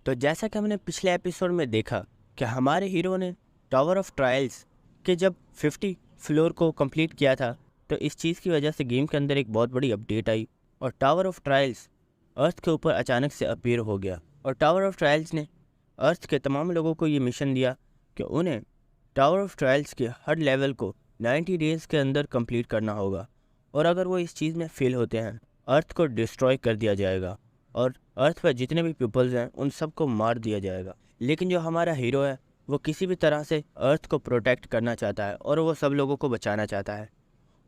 तो जैसा कि हमने पिछले एपिसोड में देखा कि हमारे हीरो ने टावर ऑफ ट्रायल्स के जब 50 फ्लोर को कंप्लीट किया था, तो इस चीज़ की वजह से गेम के अंदर एक बहुत बड़ी अपडेट आई और टावर ऑफ ट्रायल्स अर्थ के ऊपर अचानक से अपीयर हो गया। और टावर ऑफ ट्रायल्स ने अर्थ के तमाम लोगों को ये मिशन दिया कि उन्हें टावर ऑफ ट्रायल्स के हर लेवल को 90 डेज़ के अंदर कंप्लीट करना होगा, और अगर वो इस चीज़ में फेल होते हैं अर्थ को डिस्ट्रॉय कर दिया जाएगा और अर्थ पर जितने भी पीपल्स हैं उन सबको मार दिया जाएगा। लेकिन जो हमारा हीरो है वो किसी भी तरह से अर्थ को प्रोटेक्ट करना चाहता है और वो सब लोगों को बचाना चाहता है,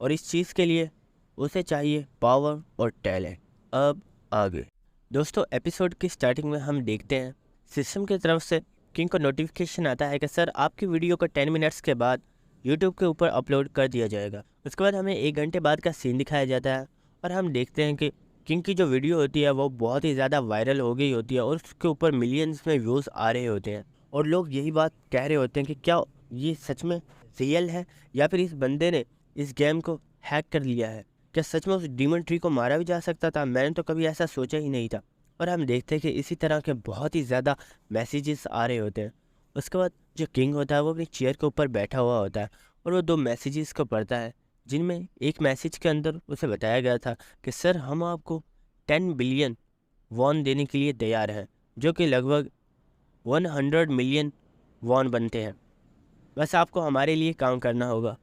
और इस चीज़ के लिए उसे चाहिए पावर और टैलेंट। अब आगे दोस्तों, एपिसोड की स्टार्टिंग में हम देखते हैं सिस्टम की तरफ से किंग को नोटिफिकेशन आता है कि सर आपकी वीडियो को 10 मिनट्स के बाद यूट्यूब के ऊपर अपलोड कर दिया जाएगा। उसके बाद हमें 1 घंटे बाद का सीन दिखाया जाता है और हम देखते हैं कि किंग की जो वीडियो होती है वो बहुत ही ज़्यादा वायरल हो गई होती है और उसके ऊपर मिलियंस में व्यूज़ आ रहे होते हैं, और लोग यही बात कह रहे होते हैं कि क्या ये सच में रियल है या फिर इस बंदे ने इस गेम को हैक कर लिया है। क्या सच में उस डीमन ट्री को मारा भी जा सकता था? मैंने तो कभी ऐसा सोचा ही नहीं था। और हम देखते हैं कि इसी तरह के बहुत ही ज़्यादा मैसेजेस आ रहे होते हैं। उसके बाद जो किंग होता है वो अपनी चेयर के ऊपर बैठा हुआ होता है और वो 2 मैसेजेस को पढ़ता है, जिनमें एक मैसेज के अंदर उसे बताया गया था कि सर हम आपको 10 बिलियन वॉन देने के लिए तैयार हैं, जो कि लगभग 100 मिलियन वॉन बनते हैं। बस आपको हमारे लिए काम करना होगा।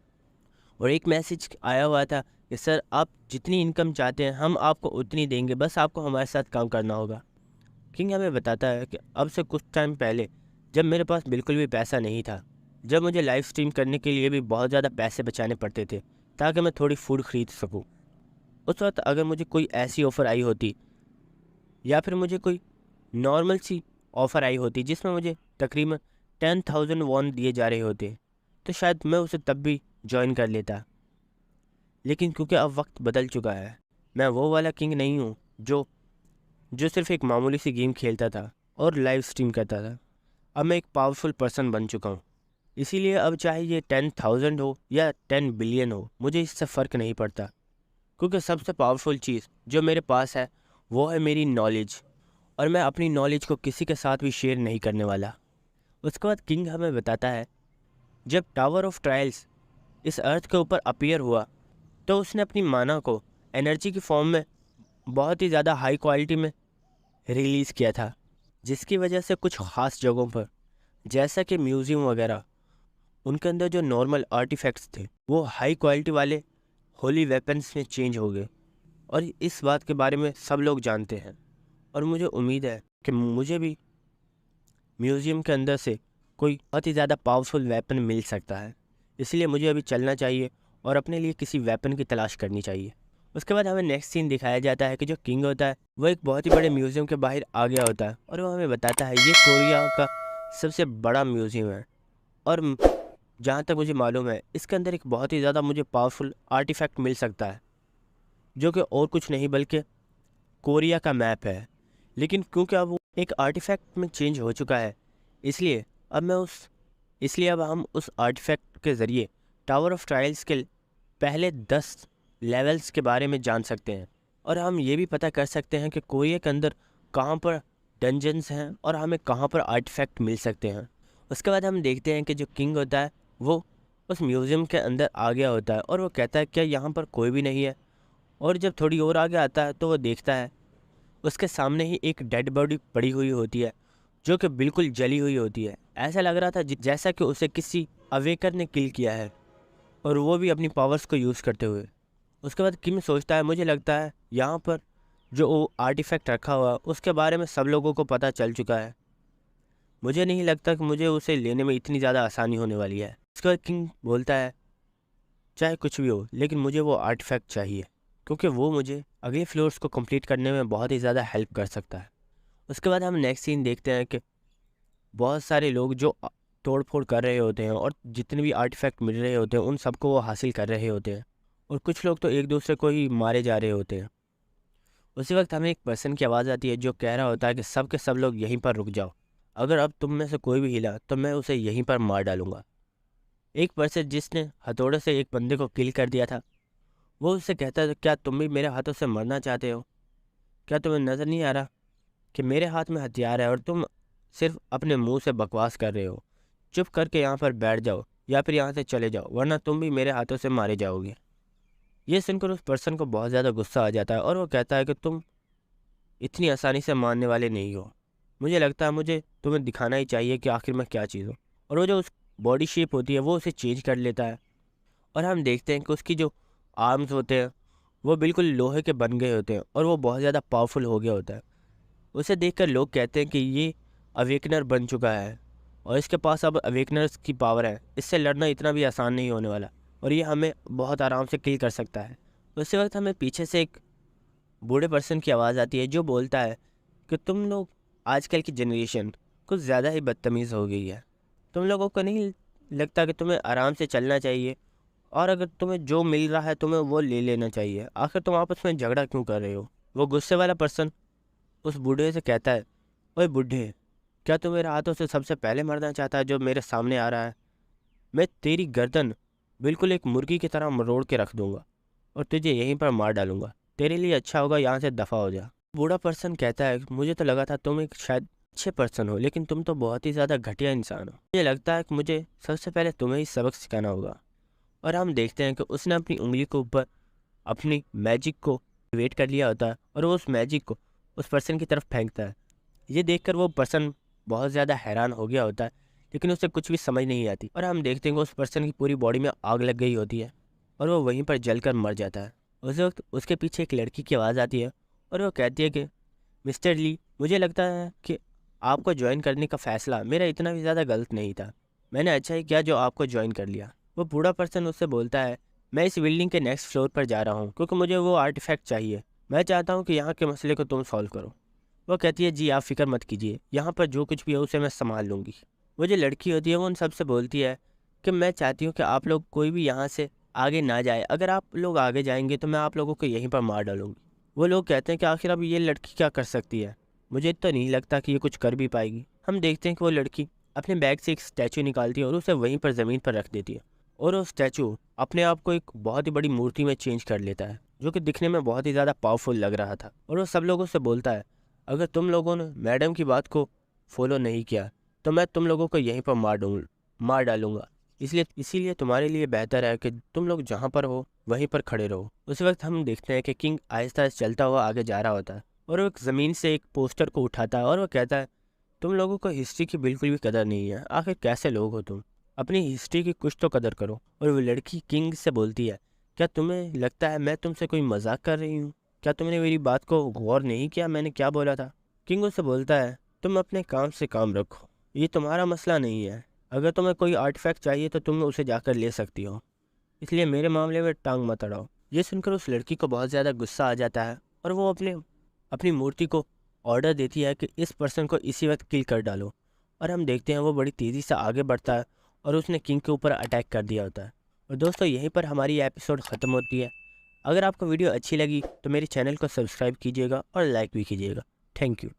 और एक मैसेज आया हुआ था कि सर आप जितनी इनकम चाहते हैं हम आपको उतनी देंगे, बस आपको हमारे साथ काम करना होगा। किंग हमें बताता है कि अब से कुछ टाइम पहले जब मेरे पास बिल्कुल भी पैसा नहीं था, जब मुझे लाइव स्ट्रीम करने के लिए भी बहुत ज़्यादा पैसे बचाने पड़ते थे ताकि मैं थोड़ी फूड ख़रीद सकूं, उस वक्त अगर मुझे कोई ऐसी ऑफ़र आई होती या फिर मुझे कोई नॉर्मल सी ऑफ़र आई होती जिसमें मुझे तकरीबन 10,000 वॉन दिए जा रहे होते, तो शायद मैं उसे तब भी ज्वाइन कर लेता। लेकिन क्योंकि अब वक्त बदल चुका है, मैं वो वाला किंग नहीं हूँ जो जो सिर्फ एक मामूली सी गेम खेलता था और लाइव स्ट्रीम करता था। अब मैं एक पावरफुल पर्सन बन चुका हूँ। इसीलिए अब चाहे ये 10,000 हो या 10 बिलियन हो, मुझे इससे फ़र्क नहीं पड़ता, क्योंकि सबसे पावरफुल चीज़ जो मेरे पास है वो है मेरी नॉलेज, और मैं अपनी नॉलेज को किसी के साथ भी शेयर नहीं करने वाला। उसके बाद किंग हमें बताता है जब टावर ऑफ ट्रायल्स इस अर्थ के ऊपर अपीयर हुआ तो उसने अपनी माना को एनर्जी की फॉर्म में बहुत ही ज़्यादा हाई क्वालिटी में रिलीज़ किया था, जिसकी वजह से कुछ ख़ास जगहों पर जैसा कि म्यूज़ियम वगैरह उनके अंदर जो नॉर्मल आर्टिफैक्ट्स थे वो हाई क्वालिटी वाले होली वेपन्स में चेंज हो गए। और इस बात के बारे में सब लोग जानते हैं, और मुझे उम्मीद है कि मुझे भी म्यूज़ियम के अंदर से कोई बहुत ही ज़्यादा पावरफुल वेपन मिल सकता है। इसलिए मुझे अभी चलना चाहिए और अपने लिए किसी वेपन की तलाश करनी चाहिए। उसके बाद हमें नेक्स्ट सीन दिखाया जाता है कि जो किंग होता है वो एक बहुत ही बड़े म्यूज़ियम के बाहर आ गया होता है और वो हमें बताता है ये कोरिया का सबसे बड़ा म्यूज़ियम है, और जहाँ तक मुझे मालूम है इसके अंदर एक बहुत ही ज़्यादा मुझे पावरफुल आर्टिफैक्ट मिल सकता है, जो कि और कुछ नहीं बल्कि कोरिया का मैप है। लेकिन क्योंकि अब वो एक आर्टिफैक्ट में चेंज हो चुका है, इसलिए अब हम उस आर्टिफैक्ट के ज़रिए टावर ऑफ ट्रायल्स के पहले 10 लेवल्स के बारे में जान सकते हैं, और हम ये भी पता कर सकते हैं कि कोरिया के अंदर कहाँ पर डंजन्स हैं और हमें कहाँ पर आर्टिफैक्ट मिल सकते हैं। उसके बाद हम देखते हैं कि जो किंग होता है वो उस म्यूज़ियम के अंदर आ गया होता है और वो कहता है क्या यहाँ पर कोई भी नहीं है, और जब थोड़ी और आगे आता है तो वो देखता है उसके सामने ही एक डेड बॉडी पड़ी हुई होती है, जो कि बिल्कुल जली हुई होती है। ऐसा लग रहा था जैसा कि उसे किसी अवेकर ने किल किया है, और वो भी अपनी पावर्स को यूज़ करते हुए। उसके बाद किम सोचता है मुझे लगता है यहाँ पर जो वो आर्टिफैक्ट रखा हुआ उसके बारे में सब लोगों को पता चल चुका है। मुझे नहीं लगता कि मुझे उसे लेने में इतनी ज़्यादा आसानी होने वाली है। उसके बाद किंग बोलता है चाहे कुछ भी हो लेकिन मुझे वो आर्टिफैक्ट चाहिए, क्योंकि वो मुझे अगले फ्लोर्स को कंप्लीट करने में बहुत ही ज़्यादा हेल्प कर सकता है। उसके बाद हम नेक्स्ट सीन देखते हैं कि बहुत सारे लोग जो तोड़ फोड़ कर रहे होते हैं और जितने भी आर्टिफैक्ट मिल रहे होते हैं उन सबको वो हासिल कर रहे होते हैं, और कुछ लोग तो एक दूसरे को ही मारे जा रहे होते हैं। उसी वक्त हमें एक पर्सन की आवाज़ आती है जो कह रहा होता है कि सब के सब लोग यहीं पर रुक जाओ, अगर अब तुम में से कोई भी हिला तो मैं उसे यहीं पर मार डालूंगा। एक पर्सन जिसने हथौड़े से एक बंदे को किल कर दिया था वो उससे कहता है क्या तुम भी मेरे हाथों से मरना चाहते हो? क्या तुम्हें नज़र नहीं आ रहा कि मेरे हाथ में हथियार है और तुम सिर्फ अपने मुंह से बकवास कर रहे हो। चुप करके यहाँ पर बैठ जाओ या फिर यहाँ से चले जाओ, वरना तुम भी मेरे हाथों से मारे जाओगे। ये सुनकर उस पर्सन को बहुत ज़्यादा गुस्सा आ जाता है और वो कहता है कि तुम इतनी आसानी से मानने वाले नहीं हो। मुझे लगता है मुझे तुम्हें दिखाना ही चाहिए कि आखिर मैं क्या चीज़ हूँ। और वो जो उस बॉडी शेप होती है वो उसे चेंज कर लेता है और हम देखते हैं कि उसकी जो आर्म्स होते हैं वो बिल्कुल लोहे के बन गए होते हैं और वो बहुत ज़्यादा पावरफुल हो गया होता है। उसे देखकर लोग कहते हैं कि ये अवेकनर बन चुका है और इसके पास अब अवेकनर्स की पावर है, इससे लड़ना इतना भी आसान नहीं होने वाला और ये हमें बहुत आराम से किल कर सकता है। उसी वक्त हमें पीछे से एक बूढ़े पर्सन की आवाज़ आती है जो बोलता है कि तुम लोग आजकल की जनरेशन कुछ ज़्यादा ही बदतमीज़ हो गई है। तुम लोगों को नहीं लगता कि तुम्हें आराम से चलना चाहिए और अगर तुम्हें जो मिल रहा है तुम्हें वो ले लेना चाहिए? आखिर तुम आपस में झगड़ा क्यों कर रहे हो? वो गुस्से वाला पर्सन उस बूढ़े से कहता है, ओए बूढ़े, क्या तू मेरे हाथों से सबसे पहले मरना चाहता है जो मेरे सामने आ रहा है? मैं तेरी गर्दन बिल्कुल एक मुर्गी की तरह मरोड़ के रख दूंगा और तुझे यहीं पर मार डालूंगा। तेरे लिए अच्छा होगा यहाँ से दफ़ा हो जा। बूढ़ा पर्सन कहता है, मुझे तो लगा था तुम एक शायद अच्छे पर्सन हो, लेकिन तुम तो बहुत ही ज़्यादा घटिया इंसान हो। मुझे लगता है कि मुझे सबसे पहले तुम्हें ही सबक सिखाना होगा। और हम देखते हैं कि उसने अपनी उंगली के ऊपर अपनी मैजिक को वेट कर लिया होता है और वो उस मैजिक को उस पर्सन की तरफ फेंकता है। ये देखकर वो पर्सन बहुत ज़्यादा हैरान हो गया होता है, लेकिन उसे कुछ भी समझ नहीं आती और हम देखते हैं कि उस पर्सन की पूरी बॉडी में आग लग गई होती है और वो वहीं पर जलकर मर जाता है। उस वक्त उसके पीछे एक लड़की की आवाज़ आती है और वो कहती है कि मिस्टर ली, मुझे लगता है कि आपको ज्वाइन करने का फ़ैसला मेरा इतना भी ज़्यादा गलत नहीं था। मैंने अच्छा ही किया जो आपको ज्वाइन कर लिया। वो बूढ़ा पर्सन उससे बोलता है, मैं इस बिल्डिंग के नेक्स्ट फ्लोर पर जा रहा हूँ क्योंकि मुझे वो आर्टिफैक्ट चाहिए। मैं चाहता हूँ कि यहाँ के मसले को तुम सॉल्व करो। वो कहती है, जी आप फिक्र मत कीजिए, यहाँ पर जो कुछ भी है उसे मैं संभाल लूँगी। वो जो लड़की होती है वो उन सबसे बोलती है कि मैं चाहती हूँ कि आप लोग कोई भी यहाँ से आगे ना जाए। अगर आप लोग आगे जाएंगे तो मैं आप लोगों को यहीं पर मार डालूंगी। वो लोग कहते हैं कि आखिर अब ये लड़की क्या कर सकती है? मुझे तो नहीं लगता कि ये कुछ कर भी पाएगी। हम देखते हैं कि वो लड़की अपने बैग से एक स्टैचू निकालती है और उसे वहीं पर ज़मीन पर रख देती है और वो स्टैचू अपने आप को एक बहुत ही बड़ी मूर्ति में चेंज कर लेता है जो कि दिखने में बहुत ही ज़्यादा पावरफुल लग रहा था। और वो सब लोगों से बोलता है, अगर तुम लोगों ने मैडम की बात को फॉलो नहीं किया तो मैं तुम लोगों को यहीं पर मार डालूंगा। इसीलिए तुम्हारे लिए बेहतर है कि तुम लोग जहाँ पर हो वहीं पर खड़े रहो। उस वक्त हम देखते हैं कि किंग आहिस्ता आहिस्ता चलता हुआ आगे जा रहा होता है और वो एक ज़मीन से एक पोस्टर को उठाता है और वो कहता है, तुम लोगों को हिस्ट्री की बिल्कुल भी कदर नहीं है। आखिर कैसे लोग हो तुम? अपनी हिस्ट्री की कुछ तो कदर करो। और वो लड़की किंग से बोलती है, क्या तुम्हें लगता है मैं तुमसे कोई मजाक कर रही हूँ? क्या तुमने मेरी बात को गौर नहीं किया मैंने क्या बोला था? किंग उससे बोलता है, तुम अपने काम से काम रखो, ये तुम्हारा मसला नहीं है। अगर तुम्हें कोई आर्टिफैक्ट चाहिए तो तुम उसे जाकर ले सकती हो, इसलिए मेरे मामले में टांग मत अड़ाओ। ये सुनकर उस लड़की को बहुत ज़्यादा गुस्सा आ जाता है और वो अपनी मूर्ति को ऑर्डर देती है कि इस पर्सन को इसी वक्त किल कर डालो। और हम देखते हैं वो बड़ी तेज़ी से आगे बढ़ता है और उसने किंग के ऊपर अटैक कर दिया होता है। और दोस्तों यहीं पर हमारी एपिसोड ख़त्म होती है। अगर आपको वीडियो अच्छी लगी तो मेरे चैनल को सब्सक्राइब कीजिएगा और लाइक भी कीजिएगा। Thank you.